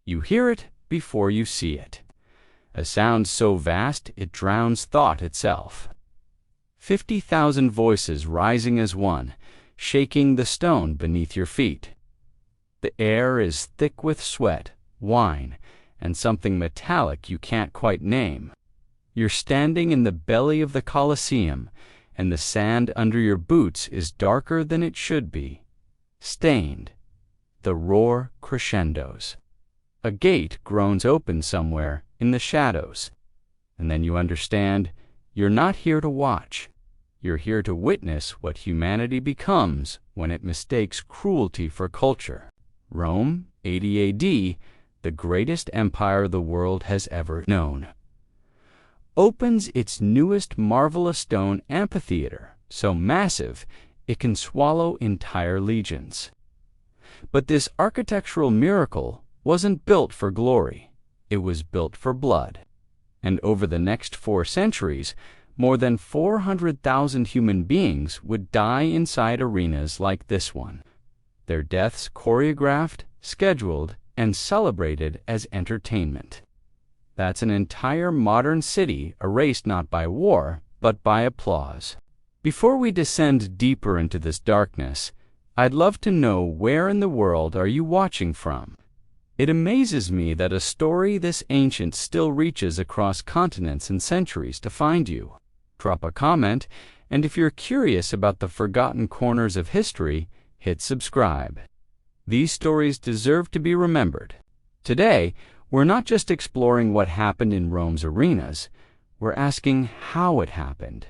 You hear it before you see it. A sound so vast it drowns thought itself. 50,000 voices rising as one, shaking the stone beneath your feet. The air is thick with sweat, wine, and something metallic you can't quite name. You're standing in the belly of the Colosseum, and the sand under your boots is darker than it should be. Stained. The roar crescendos. A gate groans open somewhere in the shadows. And then you understand you're not here to watch. You're here to witness what humanity becomes when it mistakes cruelty for culture. Rome, 80 AD, the greatest empire the world has ever known, opens its newest marvelous stone amphitheater, so massive it can swallow entire legions. But this architectural miracle wasn't built for glory. It was built for blood. And over the next 4 centuries, more than 400,000 human beings would die inside arenas like this one. Their deaths choreographed, scheduled, and celebrated as entertainment. That's an entire modern city erased not by war, but by applause. Before we descend deeper into this darkness, I'd love to know where in the world are you watching from? It amazes me that a story this ancient still reaches across continents and centuries to find you. Drop a comment, and if you're curious about the forgotten corners of history, hit subscribe. These stories deserve to be remembered. Today, we're not just exploring what happened in Rome's arenas, we're asking how it happened.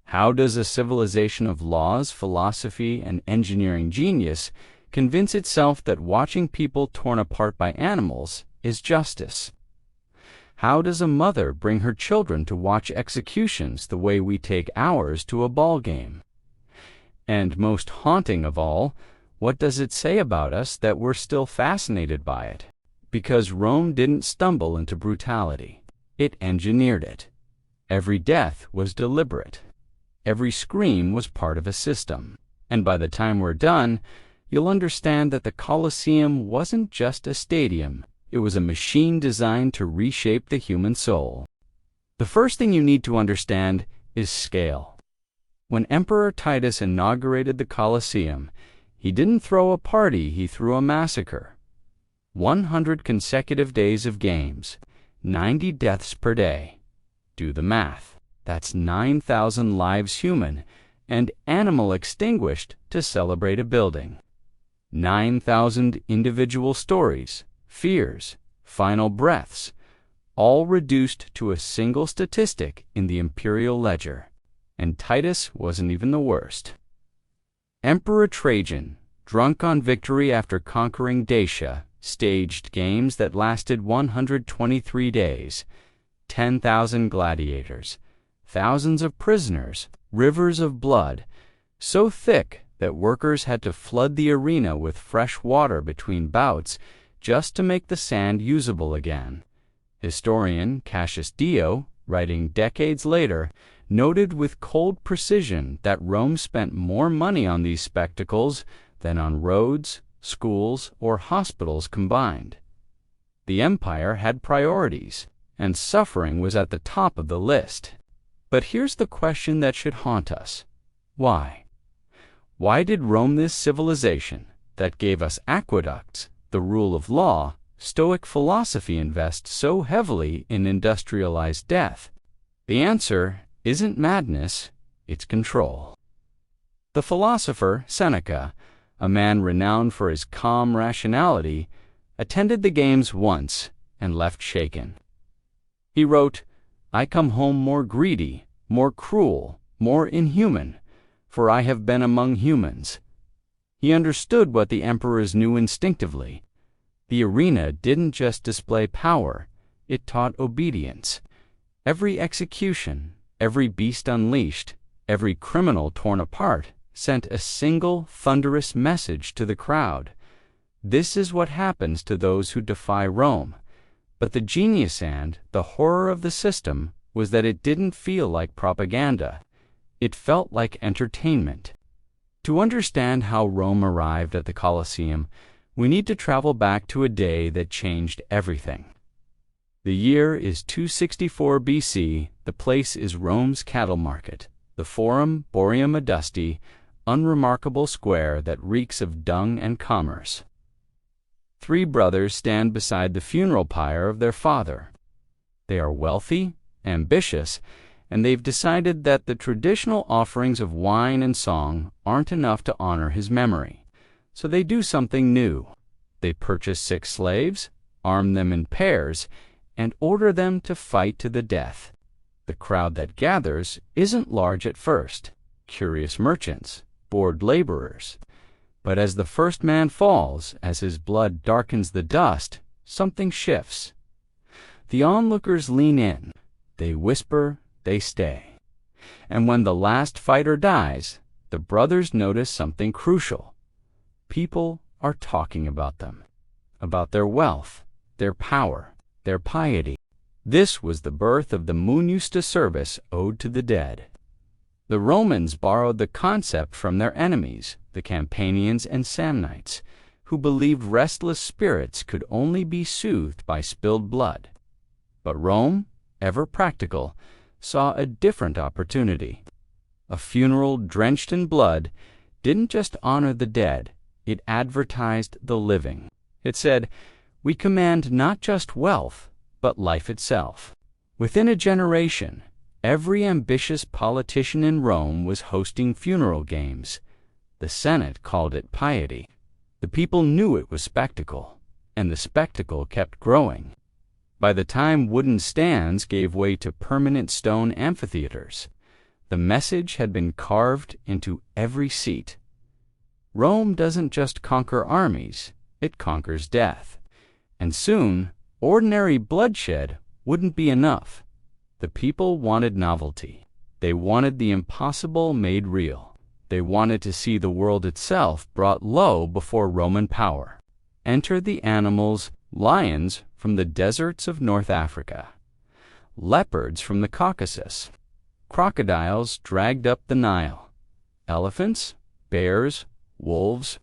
How does a civilization of laws, philosophy, and engineering genius convince itself that watching people torn apart by animals is justice? How does a mother bring her children to watch executions the way we take ours to a ball game? And most haunting of all, what does it say about us that we're still fascinated by it? Because Rome didn't stumble into brutality. It engineered it. Every death was deliberate. Every scream was part of a system. And by the time we're done, you'll understand that the Colosseum wasn't just a stadium. It was a machine designed to reshape the human soul. The first thing you need to understand is scale. When Emperor Titus inaugurated the Colosseum, he didn't throw a party, he threw a massacre. 100 consecutive days of games, 90 deaths per day. Do the math. That's 9,000 lives human and animal extinguished to celebrate a building. 9,000 individual stories, fears, final breaths, all reduced to a single statistic in the imperial ledger. And Titus wasn't even the worst. Emperor Trajan, drunk on victory after conquering Dacia, staged games that lasted 123 days, 10,000 gladiators, thousands of prisoners, rivers of blood, so thick that workers had to flood the arena with fresh water between bouts just to make the sand usable again. Historian Cassius Dio, writing decades later, noted with cold precision that Rome spent more money on these spectacles than on roads, schools, or hospitals combined. The empire had priorities, and suffering was at the top of the list. But here's the question that should haunt us. Why? Why did Rome, this civilization that gave us aqueducts, the rule of law, Stoic philosophy, invest so heavily in industrialized death? The answer isn't madness, it's control. The philosopher Seneca, a man renowned for his calm rationality, attended the games once and left shaken. He wrote, "I come home more greedy, more cruel, more inhuman, for I have been among humans." He understood what the emperors knew instinctively. The arena didn't just display power, it taught obedience. Every execution, every beast unleashed, every criminal torn apart sent a single thunderous message to the crowd. This is what happens to those who defy Rome. But the genius and the horror of the system was that it didn't feel like propaganda. It felt like entertainment. To understand how Rome arrived at the Colosseum, We need to travel back to a day that changed everything. The year is 264 BC. The place is Rome's cattle market, the Forum Boarium Adusti, unremarkable square that reeks of dung and commerce. Three brothers stand beside the funeral pyre of their father. They are wealthy, ambitious, and they've decided that the traditional offerings of wine and song aren't enough to honor his memory. So they do something new. They purchase 6 slaves, arm them in pairs, and order them to fight to the death. The crowd that gathers isn't large at first, curious merchants, bored laborers. But as the first man falls, as his blood darkens the dust, something shifts. The onlookers lean in, they whisper, they stay. And when the last fighter dies, the brothers notice something crucial. People are talking about them, about their wealth, their power, their piety. This was the birth of the Munista service ode to the dead. The Romans borrowed the concept from their enemies, the Campanians and Samnites, who believed restless spirits could only be soothed by spilled blood. But Rome, ever practical, saw a different opportunity. A funeral drenched in blood didn't just honor the dead, it advertised the living. It said, "We command not just wealth, but life itself." Within a generation, every ambitious politician in Rome was hosting funeral games. The Senate called it piety. The people knew it was spectacle, and the spectacle kept growing. By the time wooden stands gave way to permanent stone amphitheaters, the message had been carved into every seat. Rome doesn't just conquer armies, it conquers death. And soon, ordinary bloodshed wouldn't be enough. The people wanted novelty. They wanted the impossible made real. They wanted to see the world itself brought low before Roman power. Enter the animals: lions from the deserts of North Africa, leopards from the Caucasus, crocodiles dragged up the Nile, elephants, bears, wolves,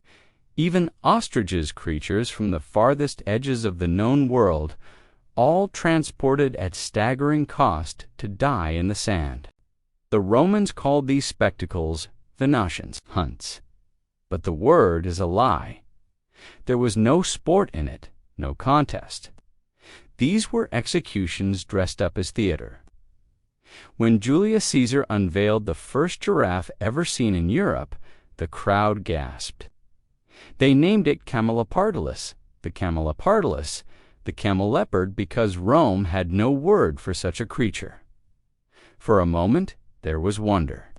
even ostriches, creatures from the farthest edges of the known world, all transported at staggering cost to die in the sand. The Romans called these spectacles Venatians, hunts. But the word is a lie. There was no sport in it, no contest. These were executions dressed up as theater. When Julius Caesar unveiled the first giraffe ever seen in Europe, the crowd gasped. They named it Camelopardalus, the camelopardalus, the camel leopard, because Rome had no word for such a creature. For a moment, there was wonder.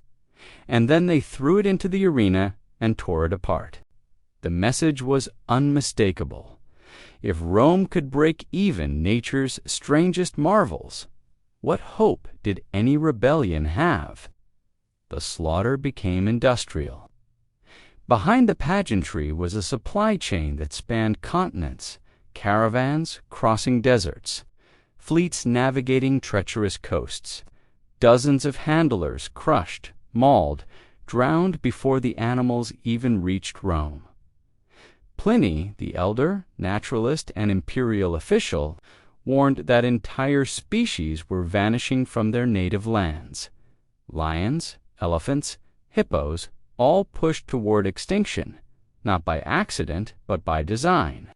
And then they threw it into the arena and tore it apart. The message was unmistakable. If Rome could break even nature's strangest marvels, what hope did any rebellion have? The slaughter became industrial. Behind the pageantry was a supply chain that spanned continents, caravans crossing deserts, fleets navigating treacherous coasts, dozens of handlers crushed, mauled, drowned before the animals even reached Rome. Pliny, the elder, naturalist, and imperial official, warned that entire species were vanishing from their native lands. Lions, elephants, hippos, all pushed toward extinction, not by accident, but by design.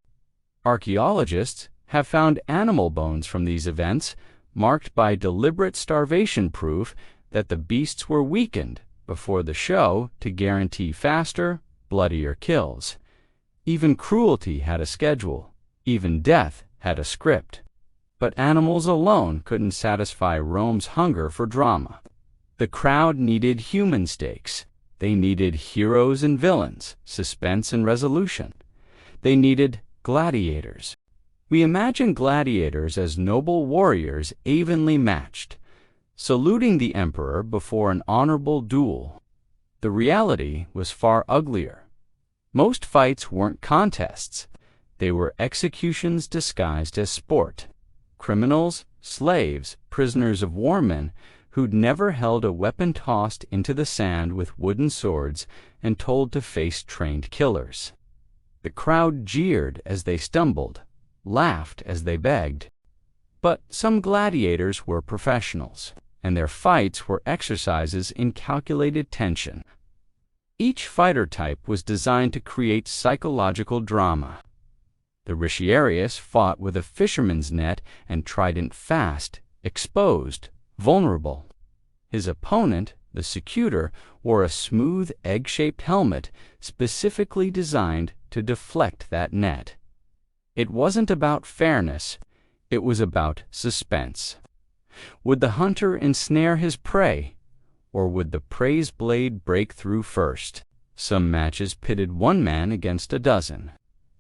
Archaeologists have found animal bones from these events, marked by deliberate starvation, proof that the beasts were weakened before the show to guarantee faster, bloodier kills. Even cruelty had a schedule. Even death had a script. But animals alone couldn't satisfy Rome's hunger for drama. The crowd needed human stakes. They needed heroes and villains, suspense and resolution. They needed gladiators. We imagine gladiators as noble warriors evenly matched, saluting the emperor before an honorable duel. The reality was far uglier. Most fights weren't contests. They were executions disguised as sport. Criminals, slaves, prisoners of war men who'd never held a weapon tossed into the sand with wooden swords and told to face trained killers. The crowd jeered as they stumbled, laughed as they begged. But some gladiators were professionals, and their fights were exercises in calculated tension. Each fighter type was designed to create psychological drama. The retiarius fought with a fisherman's net and trident fast, exposed, vulnerable. His opponent, the secutor, wore a smooth, egg-shaped helmet specifically designed to deflect that net. It wasn't about fairness, it was about suspense. Would the hunter ensnare his prey, or would the prey's blade break through first? Some matches pitted one man against a dozen.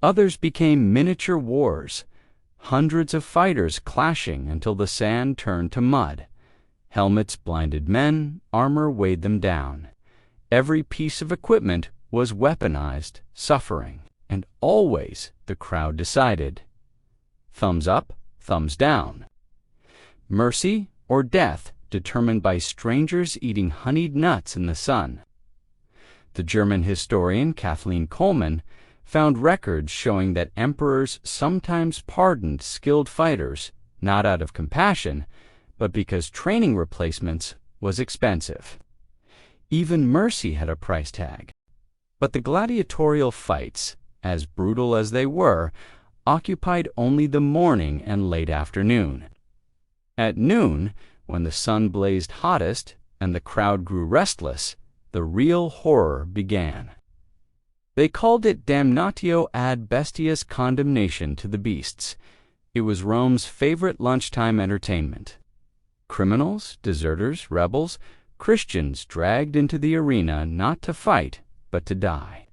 Others became miniature wars, hundreds of fighters clashing until the sand turned to mud. Helmets blinded men, armor weighed them down. Every piece of equipment was weaponized, suffering, and always the crowd decided. Thumbs up, thumbs down. Mercy or death determined by strangers eating honeyed nuts in the sun. The German historian Kathleen Coleman found records showing that emperors sometimes pardoned skilled fighters, not out of compassion, but because training replacements was expensive. Even mercy had a price tag. But the gladiatorial fights, as brutal as they were, occupied only the morning and late afternoon. At noon, when the sun blazed hottest and the crowd grew restless, the real horror began. They called it damnatio ad bestias, condemnation to the beasts. It was Rome's favorite lunchtime entertainment. Criminals, deserters, rebels, Christians dragged into the arena not to fight, but to die.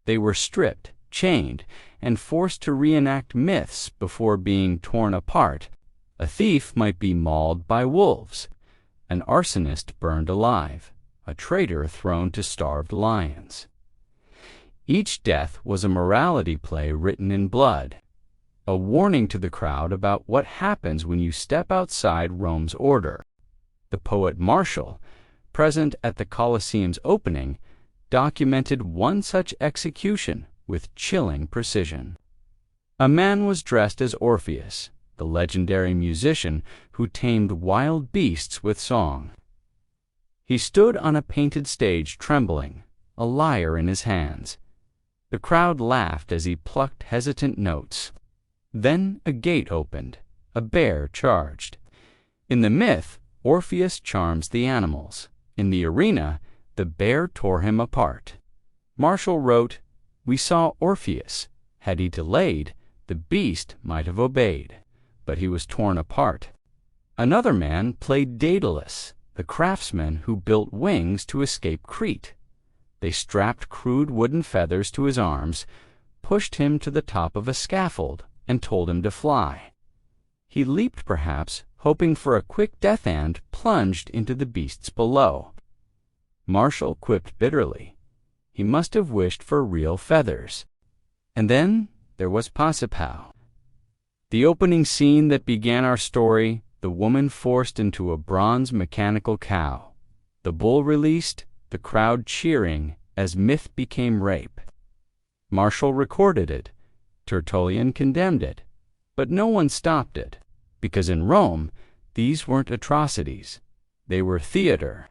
They were stripped, chained, and forced to reenact myths before being torn apart. A thief might be mauled by wolves, an arsonist burned alive, a traitor thrown to starved lions. Each death was a morality play written in blood, a warning to the crowd about what happens when you step outside Rome's order. The poet Martial, present at the Colosseum's opening, documented one such execution with chilling precision. A man was dressed as Orpheus, the legendary musician who tamed wild beasts with song. He stood on a painted stage trembling, a lyre in his hands. The crowd laughed as he plucked hesitant notes. Then a gate opened, a bear charged. In the myth, Orpheus charms the animals. In the arena, the bear tore him apart. Martial wrote, "We saw Orpheus. Had he delayed, the beast might have obeyed, but he was torn apart." Another man played Daedalus, the craftsman who built wings to escape Crete. They strapped crude wooden feathers to his arms, pushed him to the top of a scaffold, and told him to fly. He leaped perhaps, hoping for a quick death and plunged into the beasts below. Martial quipped bitterly. He must have wished for real feathers. And then there was Pasiphae. The opening scene that began our story, the woman forced into a bronze mechanical cow. The bull released, the crowd cheering as myth became rape. Martial recorded it. Tertullian condemned it. But no one stopped it, because in Rome, these weren't atrocities. They were theater.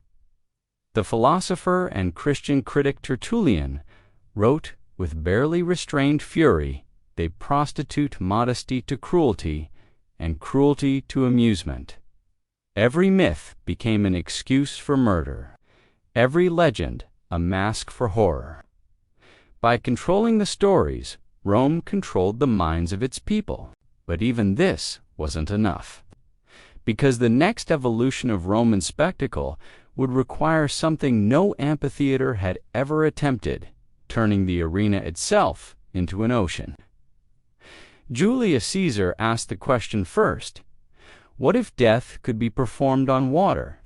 The philosopher and Christian critic Tertullian wrote with barely restrained fury, "They prostitute modesty to cruelty, and cruelty to amusement." Every myth became an excuse for murder. Every legend a mask for horror. By controlling the stories, Rome controlled the minds of its people. But even this wasn't enough. Because the next evolution of Roman spectacle would require something no amphitheater had ever attempted, turning the arena itself into an ocean. Julius Caesar asked the question first, what if death could be performed on water?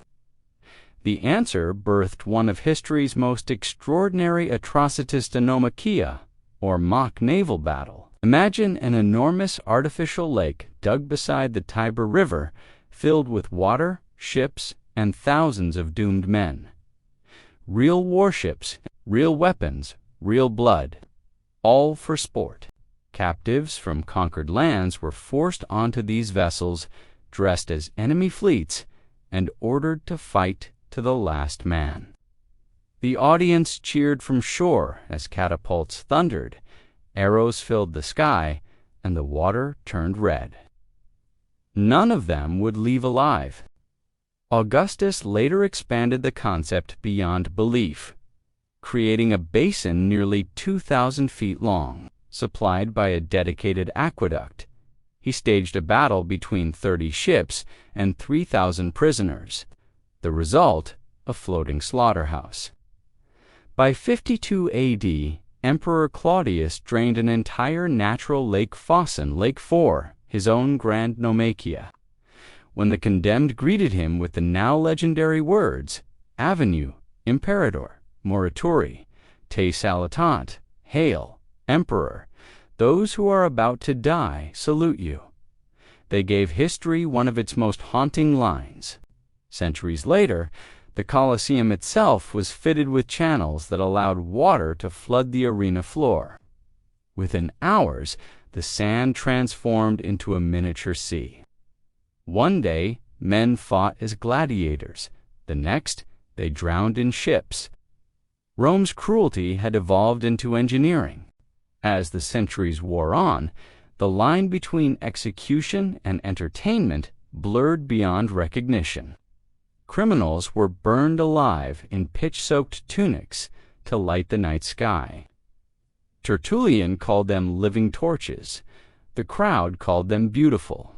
The answer birthed one of history's most extraordinary atrocitas anomachia, or mock naval battle. Imagine an enormous artificial lake dug beside the Tiber River, filled with water, ships, and thousands of doomed men. Real warships, real weapons, real blood. all for sport. Captives from conquered lands were forced onto these vessels, dressed as enemy fleets, and ordered to fight to the last man. The audience cheered from shore as catapults thundered, arrows filled the sky, and the water turned red. None of them would leave alive. Augustus later expanded the concept beyond belief, creating a basin nearly 2,000 feet long, supplied by a dedicated aqueduct. He staged a battle between 30 ships and 3,000 prisoners. The result, a floating slaughterhouse. By 52 AD, Emperor Claudius drained an entire natural lake fossen, Lake 4, his own Grand Nomakia. When the condemned greeted him with the now legendary words, Avenue, Imperator, Morituri, Te Salutant, Hail, Emperor, those who are about to die salute you. They gave history one of its most haunting lines. Centuries later, the Colosseum itself was fitted with channels that allowed water to flood the arena floor. Within hours, the sand transformed into a miniature sea. One day, men fought as gladiators. The next, they drowned in ships. Rome's cruelty had evolved into engineering. As the centuries wore on, the line between execution and entertainment blurred beyond recognition. Criminals were burned alive in pitch-soaked tunics to light the night sky. Tertullian called them living torches. The crowd called them beautiful.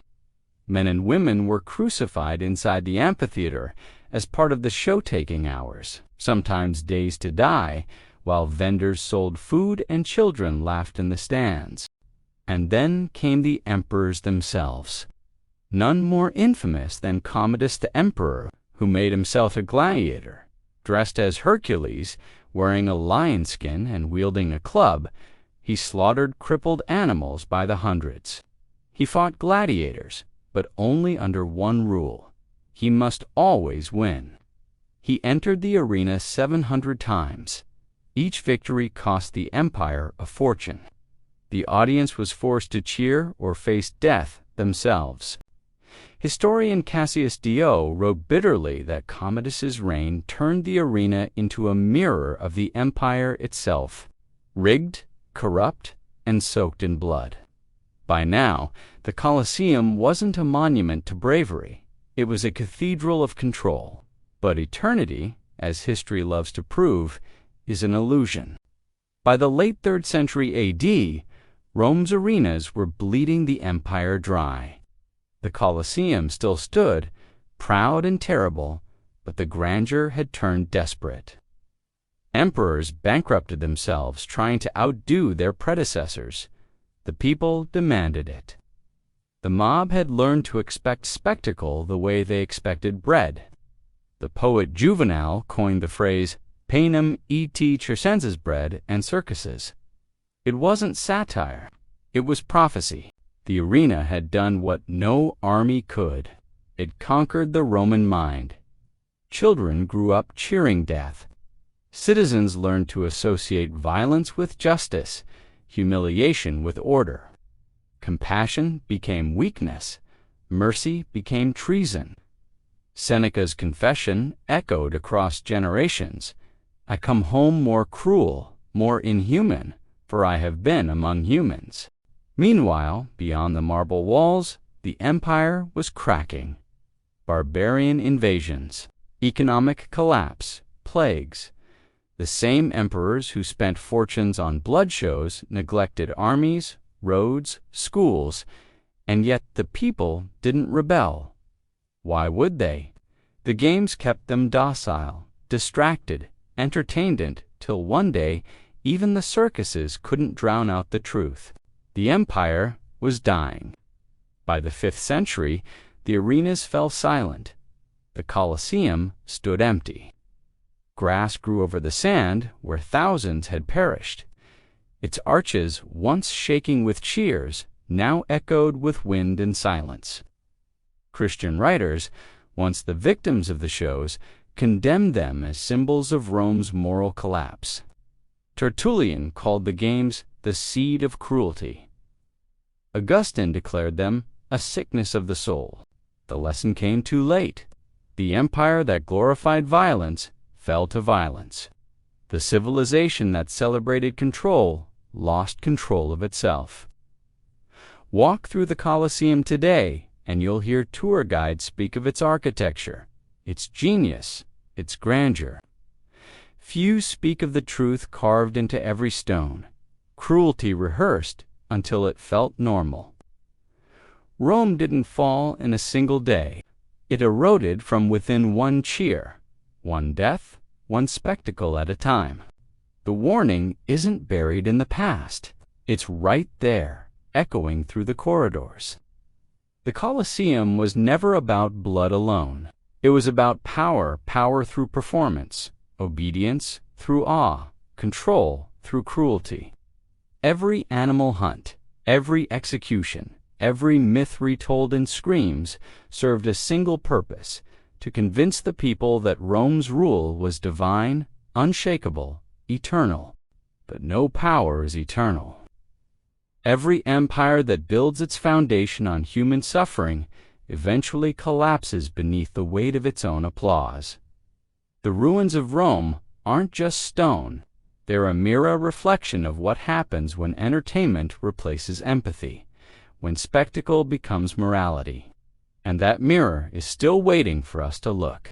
Men and women were crucified inside the amphitheater as part of the show-taking hours, sometimes days to die, while vendors sold food and children laughed in the stands. And then came the emperors themselves. None more infamous than Commodus the Emperor, who made himself a gladiator. Dressed as Hercules, wearing a lion skin and wielding a club, he slaughtered crippled animals by the hundreds. He fought gladiators, but only under one rule: he must always win. He entered the arena 700 times. Each victory cost the empire a fortune. The audience was forced to cheer or face death themselves. Historian Cassius Dio wrote bitterly that Commodus's reign turned the arena into a mirror of the empire itself, rigged, corrupt, and soaked in blood. By now, the Colosseum wasn't a monument to bravery. It was a cathedral of control. But eternity, as history loves to prove, is an illusion. By the late 3rd century AD, Rome's arenas were bleeding the empire dry. The Colosseum still stood, proud and terrible, but the grandeur had turned desperate. Emperors bankrupted themselves trying to outdo their predecessors. The people demanded it. The mob had learned to expect spectacle the way they expected bread. The poet Juvenal coined the phrase panem et circenses, bread and circuses. It wasn't satire. It was prophecy. The arena had done what no army could. It conquered the Roman mind. Children grew up cheering death. Citizens learned to associate violence with justice, humiliation with order. Compassion became weakness. Mercy became treason. Seneca's confession echoed across generations. I come home more cruel, more inhuman, for I have been among humans. Meanwhile, beyond the marble walls, the empire was cracking. Barbarian invasions, economic collapse, plagues. The same emperors who spent fortunes on blood shows neglected armies, roads, schools, and yet the people didn't rebel. Why would they? The games kept them docile, distracted, entertained till one day even the circuses couldn't drown out the truth. The empire was dying. By the 5th century, the arenas fell silent. The Colosseum stood empty. Grass grew over the sand where thousands had perished. Its arches, once shaking with cheers, now echoed with wind and silence. Christian writers, once the victims of the shows, condemned them as symbols of Rome's moral collapse. Tertullian called the games the seed of cruelty. Augustine declared them a sickness of the soul. The lesson came too late. The empire that glorified violence fell to violence. The civilization that celebrated control lost control of itself. Walk through the Colosseum today, and you'll hear tour guides speak of its architecture, its genius, its grandeur. Few speak of the truth carved into every stone, cruelty rehearsed until it felt normal. Rome didn't fall in a single day. It eroded from within one cheer, one death, one spectacle at a time. The warning isn't buried in the past. It's right there, echoing through the corridors. The Colosseum was never about blood alone. It was about power through performance, obedience through awe, control through cruelty. Every animal hunt, every execution, every myth retold in screams served a single purpose: to convince the people that Rome's rule was divine, unshakable, eternal. But no power is eternal. Every empire that builds its foundation on human suffering eventually collapses beneath the weight of its own applause. The ruins of Rome aren't just stone. They're a mirror reflection of what happens when entertainment replaces empathy, when spectacle becomes morality. And that mirror is still waiting for us to look.